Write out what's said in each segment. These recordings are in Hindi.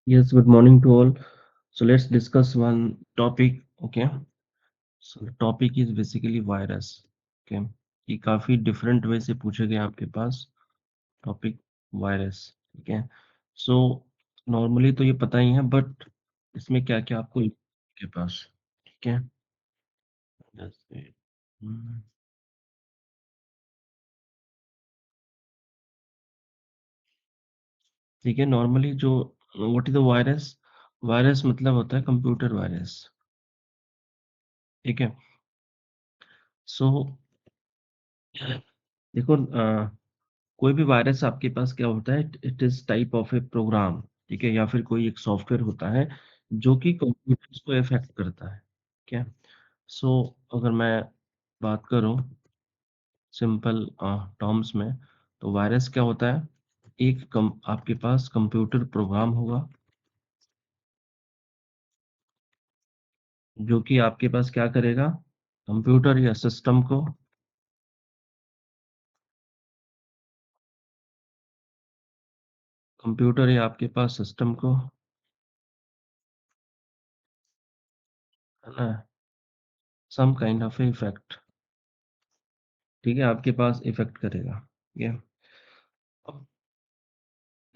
Yes, good morning to all. So let's discuss one topic. Okay. So the topic is basically virus. Okay. ये काफी डिफरेंट वे से पूछे गए आपके पास टॉपिक वायरस. ठीक है. सो नॉर्मली तो ये पता ही है बट इसमें क्या क्या आपको के पास. ठीक है. जैसे ठीक है. नॉर्मली जो what is the virus. Virus मतलब होता है कंप्यूटर वायरस. ठीक है. सो देखो कोई भी वायरस आपके पास क्या होता है, it is type of a program. ठीक है. या फिर कोई एक सॉफ्टवेयर होता है जो कि कंप्यूटर्स को इफेक्ट करता है. ठीक है. सो अगर मैं बात करूं सिंपल टर्म्स में, तो वायरस क्या होता है, एक आपके पास कंप्यूटर प्रोग्राम होगा जो कि आपके पास क्या करेगा, कंप्यूटर या सिस्टम को, कंप्यूटर या आपके पास सिस्टम को, है ना, सम काइंड ऑफ इफेक्ट. ठीक है. आपके पास इफेक्ट करेगा. ठीक है. अब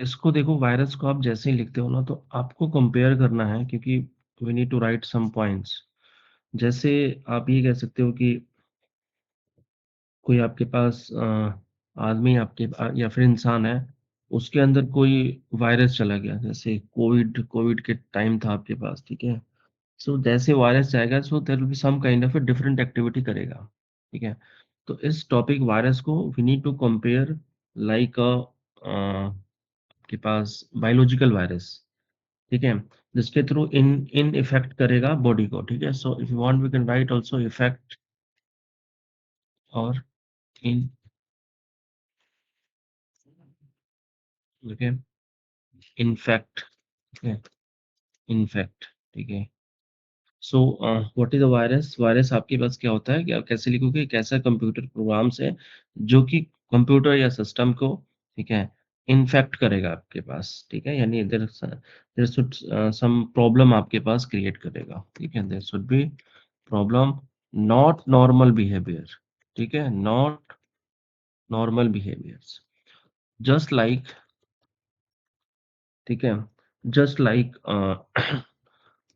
इसको देखो, वायरस को आप जैसे ही लिखते हो ना, तो आपको कंपेयर करना है क्योंकि we need to write some points. जैसे आप ये कह सकते हो कि कोई आपके पास आदमी या फिर इंसान है, उसके अंदर कोई वायरस चला गया, जैसे कोविड कोविड के टाइम था आपके पास. ठीक है. सो जैसे वायरस जाएगा, so there will be some kind of a different activity करेगा. ठीक है. तो इस टॉपिक वायरस को we need to compare like a, आपके पास बायोलॉजिकल वायरस. ठीक है. जिसके थ्रू इन इन इफेक्ट करेगा बॉडी को. ठीक है. So if you want we can write also effect और इन. ओके. इनफेक्ट. ठीक है. इनफेक्ट. ठीक है. So what is a virus. Virus आपके पास क्या होता है कि आप कैसे लिखोगे, एक ऐसा कंप्यूटर प्रोग्राम्स है जो कि कंप्यूटर या सिस्टम को, ठीक है, इन्फेक्ट करेगा आपके पास. ठीक है. यानी देयर शुड सम प्रॉब्लम आपके पास क्रिएट करेगा. ठीक है. There should be problem, not normal behaviour. ठीक है. Not normal behaviours. Just like. ठीक है. Just like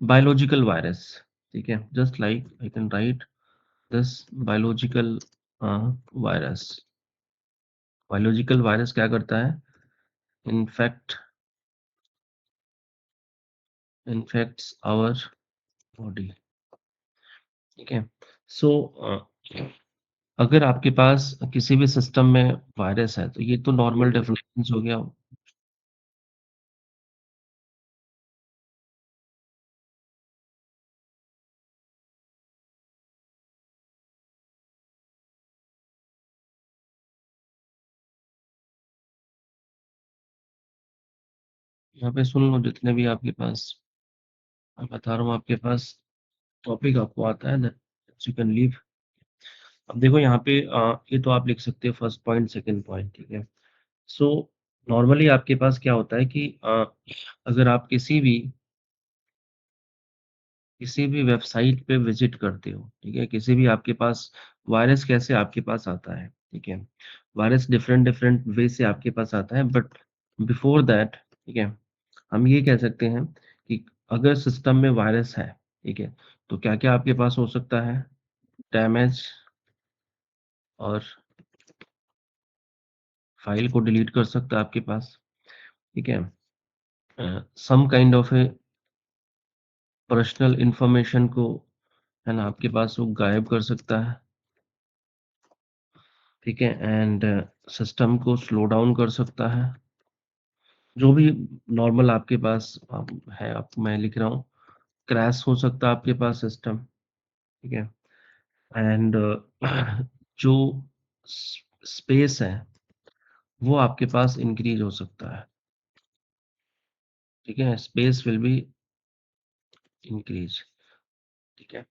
biological virus. ठीक है. Just like I can write this biological virus. Biological virus क्या करता है, इनफेक्ट इन्फेक्ट्स आवर बॉडी. ठीक है. सो अगर आपके पास किसी भी सिस्टम में वायरस है, तो ये तो नॉर्मल डेफिनेशन हो गया. यहाँ पे सुन लो जितने भी आपके पास, मैं बता रहा हूँ आपके पास टॉपिक आपको आता है ना, यू कैन लीव. अब देखो यहाँ पे ये तो आप लिख सकते हो फर्स्ट पॉइंट, सेकंड पॉइंट. ठीक है. सो नॉर्मली आपके पास क्या होता है कि अगर आप किसी भी वेबसाइट पे विजिट करते हो, ठीक है, किसी भी आपके पास वायरस कैसे आपके पास आता है. ठीक है. वायरस डिफरेंट डिफरेंट वे से आपके पास आता है बट बिफोर दैट, ठीक है, हम ये कह सकते हैं कि अगर सिस्टम में वायरस है, ठीक है, तो क्या क्या आपके पास हो सकता है, डैमेज, और फाइल को डिलीट कर सकता है आपके पास. ठीक है. Some kind of a personal information को, है ना, आपके पास वो गायब कर सकता है. ठीक है. एंड सिस्टम को स्लो डाउन कर सकता है. जो भी नॉर्मल आपके पास है, आप मैं लिख रहा हूँ, क्रैश हो सकता है आपके पास सिस्टम. ठीक है. एंड जो स्पेस है वो आपके पास इंक्रीज हो सकता है. ठीक है. Space will be increase. ठीक है.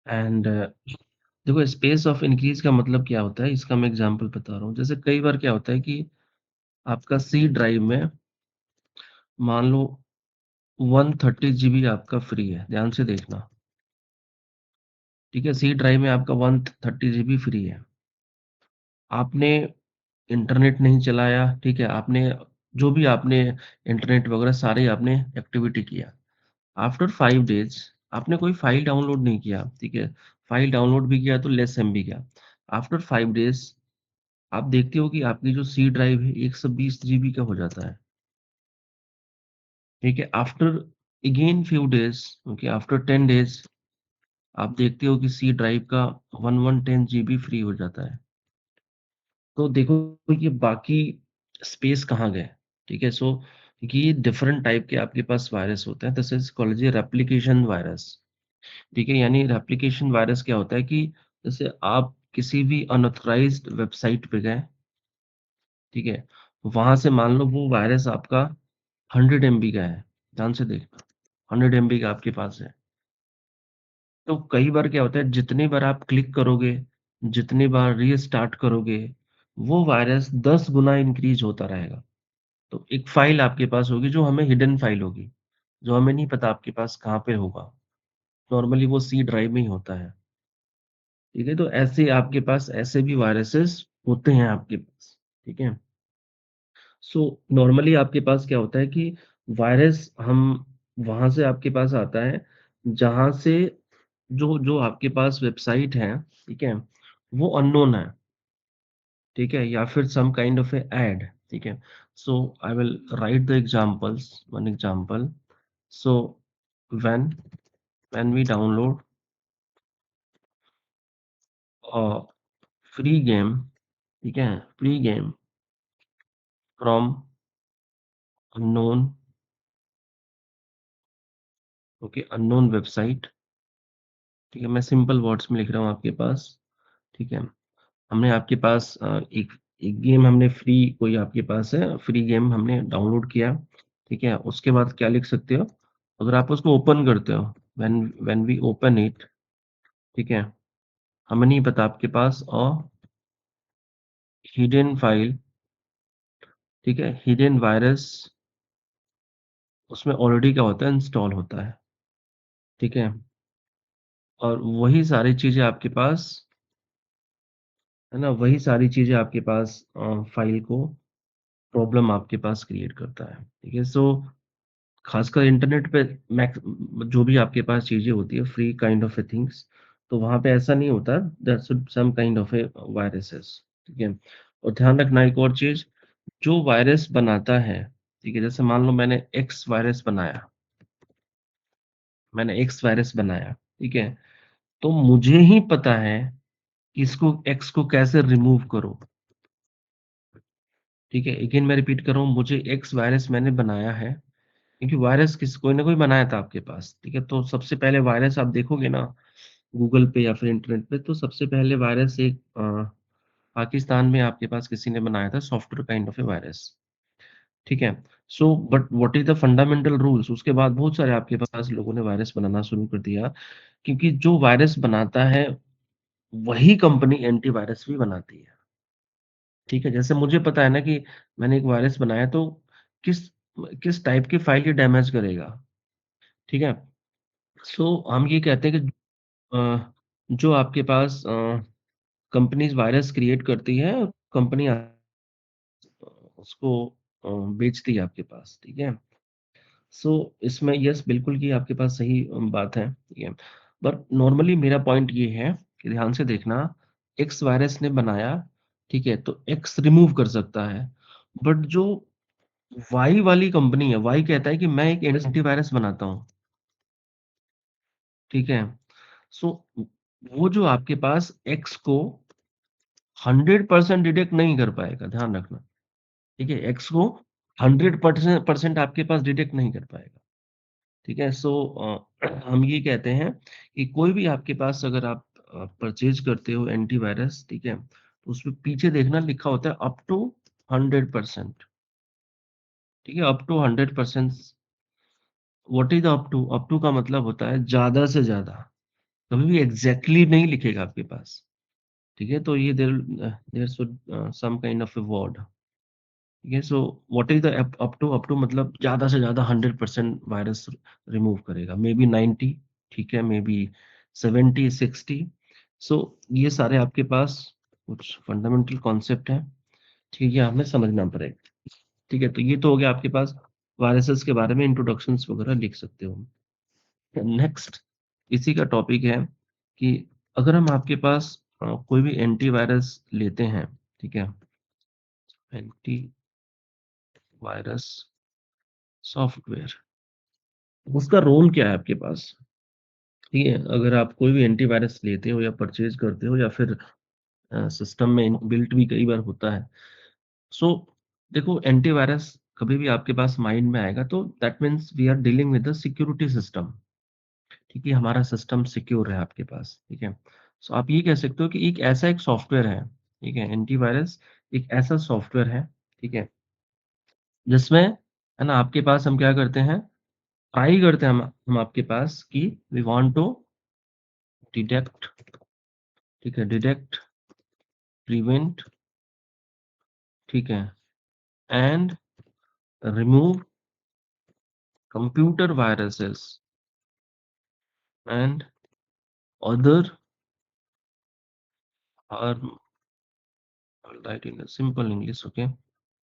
एंड देखो, स्पेस ऑफ इंक्रीज का मतलब क्या होता है, इसका मैं एग्जांपल बता रहा हूँ. जैसे कई बार क्या होता है कि आपका सी ड्राइव में, मान लो 130 जीबी आपका फ्री है, ध्यान से देखना। ठीक है, सी ड्राइव में आपका 130 जीबी फ्री है। आपने इंटरनेट नहीं चलाया, ठीक है, आपने जो भी आपने इंटरनेट वगैरह सारे आपने एक्टिविटी किया। आफ्टर 5 डेज़ आपने कोई फ़ाइल डाउनलोड नहीं किया, ठीक है? फ़ाइल डाउनलोड भी किया तो लेस एमबी का। आफ्टर 5 डेज़ आप देखते हो कि आपकी जो सी ड्राइव है 120 जीबी का हो जाता है, ठीक है? After again few days okay, after 10 days आप देखते हो कि सी ड्राइव का 1110 जीबी फ्री हो जाता है। तो देखो ये बाकी स्पेस कहाँ गए, ठीक है? सो ये डिफरेंट टाइप के आपके पास वायरस होते हैं, this is called as replication virus, ठीक है? यानी रेप्लिकेशन वायरस क्या होता है कि जैसे आप किसी भी अनऑथराइज़्ड वेबसाइट पे गए, ठीक है? वहाँ से मान लो वो वायरस आपका 100 एमबी का है, ध्यान से देखना, 100 एमबी का आपके पास है। तो कई बार क्या होता है जितनी बार आप क्लिक करोगे, जितनी बार रीस्टार्ट करोगे, वो वायरस 10 गुना इंक्रीज़ होता रहेगा। तो एक फ़ाइल आपके पास होगी जो हमें हिडन फ़ाइल होगी, जो हमें नहीं पता आपके पास कहाँ पे होगा। नॉर्मली वो सी ड्राइव में ही होता है, ठीक है? तो ऐसे आपके पास ऐसे भी वायरसेस होते हैं आपके पास, ठीक है? सो नॉर्मली आपके पास क्या होता है कि वायरस हम वहाँ से आपके पास आता है, जहाँ से जो जो आपके पास वेबसाइट है, ठीक है? वो अननोन है, ठीक है? या फिर some kind of a ad, ठीक है? So I will write the examples, one example. So when when we download a free game, ठीक है? Free game from unknown okay, unknown website, ठीक है? मैं सिंपल वर्ड्स में लिख रहा हूँ आपके पास, ठीक है? हमने आपके पास एक एक गेम हमने फ्री कोई आपके पास है, फ्री गेम हमने डाउनलोड किया, ठीक है? उसके बाद क्या लिख सकते हो? अगर आप उसको ओपन करते हो, when when we open it, ठीक है? हमें नहीं पता आपके पास हिडन फाइल, ठीक है? हिडन वायरस उसमें ऑलरेडी क्या होता है इंस्टॉल होता है, ठीक है? और वही सारी चीज़ें आपके पास है ना? वही सारी चीज़ें आपके पास फ़ाइल को प्रॉब्लम आपके पास क्रिएट करता है, ठीक है? सो ख़ासकर इंटरनेट पे मैक्स जो भी आपके पास चीज़ें होती है free kind of a things, तो वहाँ पे ऐसा नहीं होता, there should some kind of a viruses, ठीक है? और ध्यान रखना एक और चीज़, जो वायरस बनाता है, ठीक है? जैसे मान लो मैंने एक्स वायरस बनाया, ठीक है? तो मुझे ही पता है कि इसको एक्स को कैसे रिमूव करो, ठीक है? अगेन मैं रिपीट कर रहा हूँ, मुझे एक्स वायरस मैंने बनाया है, क्योंकि वायरस किस कोई ना कोई बनाया था आपके पास, ठीक है? तो सबसे पहले वायरस आप देखोगे ना गूगल पे या फिर इंटरनेट पे, तो सबसे पहले वायरस एक पाकिस्तान में आपके पास किसी ने बनाया था software kind of A virus, ठीक है? So but what is the fundamental rules, उसके बाद बहुत सारे आपके पास लोगों ने वायरस बनाना शुरू कर दिया, क्योंकि जो वायरस बनाता है, वही कंपनी एंटीवायरस भी बनाती है। ठीक है, जैसे मुझे पता है ना कि मैंने एक वायरस बनाया तो किस किस टाइप की फाइल ये डैमेज करेगा, ठीक है? सो हम ये कहते हैं कि जो आपके पास कंपनीज़ वायरस क्रिएट करती है, कंपनी उसको बेचती है आपके पास, ठीक है? सो इसमें यस बिल्कुल ये आपके पास सही बात है, ठीक है? बट नॉर्मली मेरा पॉइंट ये है कि ध्यान से देखना, एक्स वायरस ने बनाया, ठीक है? तो एक्स रिमूव कर सकता है, बट जो वाई वाली कंपनी है, वाई कहता है कि मैं एक एंटीवायरस बनाता हूँ, ठीक है? सो वो जो आपके पास एक्स को 100% डिटेक्ट नहीं कर पाएगा, ध्यान रखना, ठीक है? एक्स को 100% परसेंट आपके पास डिटेक्ट नहीं कर पाएगा, ठीक है? सो हम ये कहते हैं कि कोई भी आपके पास अगर आप परचेज़ करते हो एंटीवायरस, ठीक है? तो उसपे पीछे देखना लिखा होता है अप टू 100%, ठीक है? Up to 100%। What is up to? Up to का मतलब होता है ज़्यादा से ज़्यादा, कभी भी एग्ज़ैक्टली नहीं लिखेगा आपके पास, ठीक है? तो ये there should some kind of a word, ठीक है? So what is the up to मतलब ज़्यादा से ज़्यादा 100% वायरस रिमूव करेगा। मे बी 90, ठीक है, मे बी 70, 60। सो ये सारे आपके पास कुछ फंडामेंटल कॉन्सेप्ट हैं, ठीक है, हमें समझना पड़ेगा। ठीक है, तो ये तो हो गया आपके पास वायरसेस के बारे में इंट्रोडक्शंस वगैरह लिख सकते हो। नेक्स्ट इसी का टॉपिक है कि अगर हम आपके पास कोई भी एंटीवायरस लेते हैं, ठीक है? एंटी वायरस सॉफ्टवेयर, उसका रोल क्या है आपके पास? ठीक है, अगर आप कोई भी एंटीवायरस लेते हो या परचेज़ करते हो या फिर सिस्टम में इनबिल्ट भी कई बार होता है। सो देखो एंटीवायरस कभी भी आपके पास माइंड में आएगा तो that means we are dealing with the security system. ठीक है, हमारा सिस्टम सिक्योर है आपके पास, ठीक है? सो आप ये कह सकते हो कि एक ऐसा एक सॉफ्टवेयर है, ठीक है? एंटीवायरस एक ऐसा सॉफ्टवेयर है, ठीक है? जिसमें है ना आपके पास हम क्या करते हैं, ट्राई करते हैं हम आपके पास कि वी वांट टू डिटेक्ट, ठीक है? डिटेक्ट, प्रिवेंट, ठीक है? And remove computer viruses and other harm, I'll write in a simple English, okay?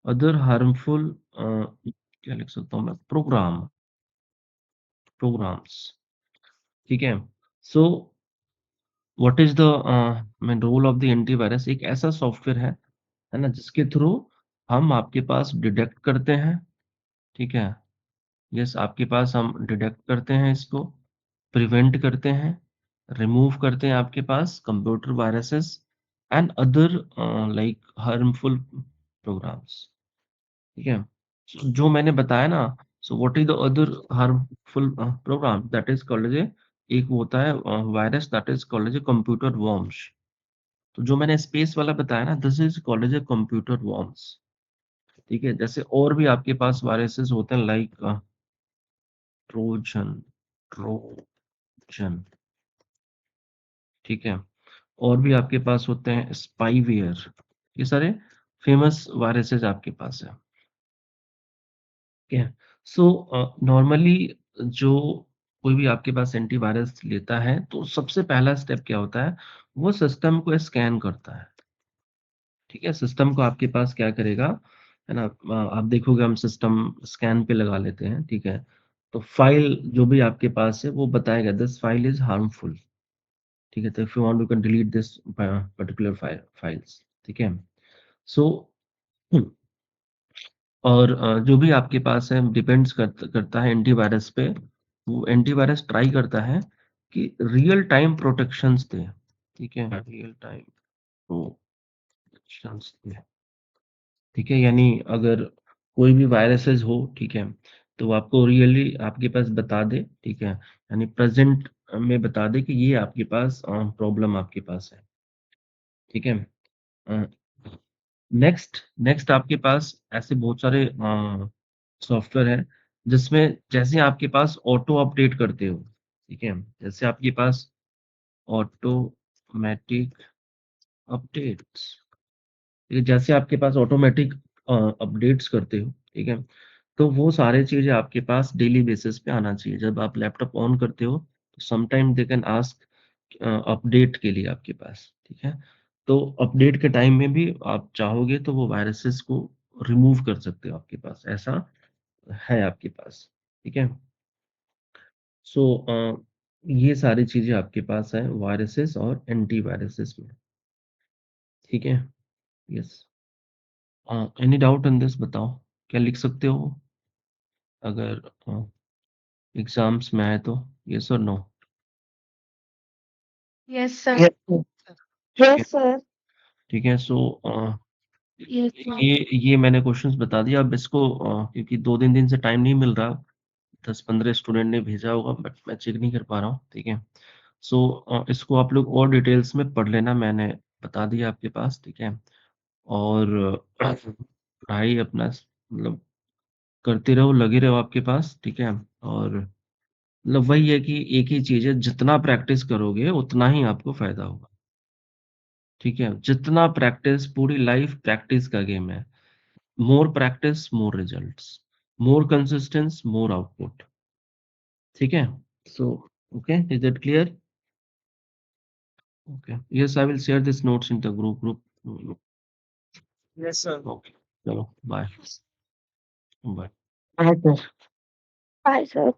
Other harmful क्या लिख सकता हूँ मैं? प्रोग्राम्स, ठीक है? So what is the main role of the antivirus? एक ऐसा सॉफ्टवेयर है ना? जिसके थ्रू हम आपके पास डिटेक्ट करते हैं, ठीक है? यस, आपके पास हम डिटेक्ट करते हैं इसको, प्रिवेंट करते हैं, रिमूव करते हैं आपके पास computer viruses and other like harmful programs, ठीक है? जो मैंने बताया ना, so what is the other harmful program that is called as एक वो होता है virus that is called as computer worms. तो जो मैंने स्पेस वाला बताया ना, this is called as computer worms, ठीक है? जैसे और भी आपके पास वायरसेस होते हैं लाइक ट्रोजन ट्रोजन, ठीक है? और भी आपके पास होते हैं स्पाईवेयर, ये सारे फेमस वायरसेस आपके पास है, ठीक है? सो नॉर्मली जो कोई भी आपके पास एंटीवायरस लेता है, तो सबसे पहला स्टेप क्या होता है, वो सिस्टम को स्कैन करता है, ठीक है? सिस्टम को आपके पास क्या करेगा, है ना? आप देखोगे हम सिस्टम स्कैन पे लगा लेते हैं, ठीक है? तो फाइल जो भी आपके पास है, वो बताएगा दिस फाइल इज़ हार्मफुल, ठीक है? तो if you want you can delete this particular files, ठीक है? सो और जो भी आपके पास है डिपेंड्स करता है एंटीवायरस पे, वो एंटीवायरस ट्राई करता है कि रियल टाइम प्रोटेक्शंस दे, ठीक है? रियल टाइम प्रोटेक्शंस दे, ठीक है? यानी अगर कोई भी वायरसेस हो, ठीक है? तो वो आपको रियली आपके पास बता दे, ठीक है? यानी प्रेज़ेंट में बता दे कि ये आपके पास प्रॉब्लम आपके पास है, ठीक है? अ नेक्स्ट नेक्स्ट आपके पास ऐसे बहुत सारे सॉफ्टवेयर हैं, जिसमें जैसे आपके पास ऑटो अपडेट करते हो, ठीक है? जैसे आपके पास ऑटोमैटिक अपडेट्स, ये जैसे आपके पास ऑटोमैटिक अपडेट्स करते हो, ठीक है? तो वो सारी चीज़ें आपके पास डेली बेसिस पे आना चाहिए। जब आप लैपटॉप ऑन करते हो, तो sometime they can ask update के लिए आपके पास, ठीक है? तो अपडेट के टाइम में भी आप चाहोगे तो वो वायरसेस को रिमूव कर सकते हो आपके पास, ऐसा है आपके पास, ठीक है? सो ये सारी चीज़ें आपके पास हैं वायरसेस और एंटीवायरसेस में, ठीक है? Yes. Any doubt in this बताओ, क्या लिख सकते हो अगर एग्ज़ाम्स में आए तो? येस और no? Yes, sir. Yes, sir. ठीक है, Yes, sir. ठीक है। सो Yes, sir. ये मैंने क्वेश्चंस बता दिया। अब इसको क्योंकि 2-3 दिन से टाइम नहीं मिल रहा, 10-15 स्टूडेंट ने भेजा होगा बट मैं चेक नहीं कर पा रहा हूँ, ठीक है? सो इसको आप लोग और डिटेल्स में पढ़ लेना, मैंने बता दिया आपके पास, ठीक है? और पढ़ाई अपना मतलब करते रहो, लगे रहो आपके पास, ठीक है? और मतलब वही है कि एक ही चीज़ है, जितना प्रैक्टिस करोगे उतना ही आपको फ़ायदा होगा, ठीक है? जितना प्रैक्टिस पूरी लाइफ़ प्रैक्टिस का गेम है। more practice, more results, more consistency, more output. ठीक है? So, okay, is that clear? Okay. Yes, I will share these notes in the group. Yes, sir. Okay. चलो, bye. Bye. Bye, sir. Bye, sir.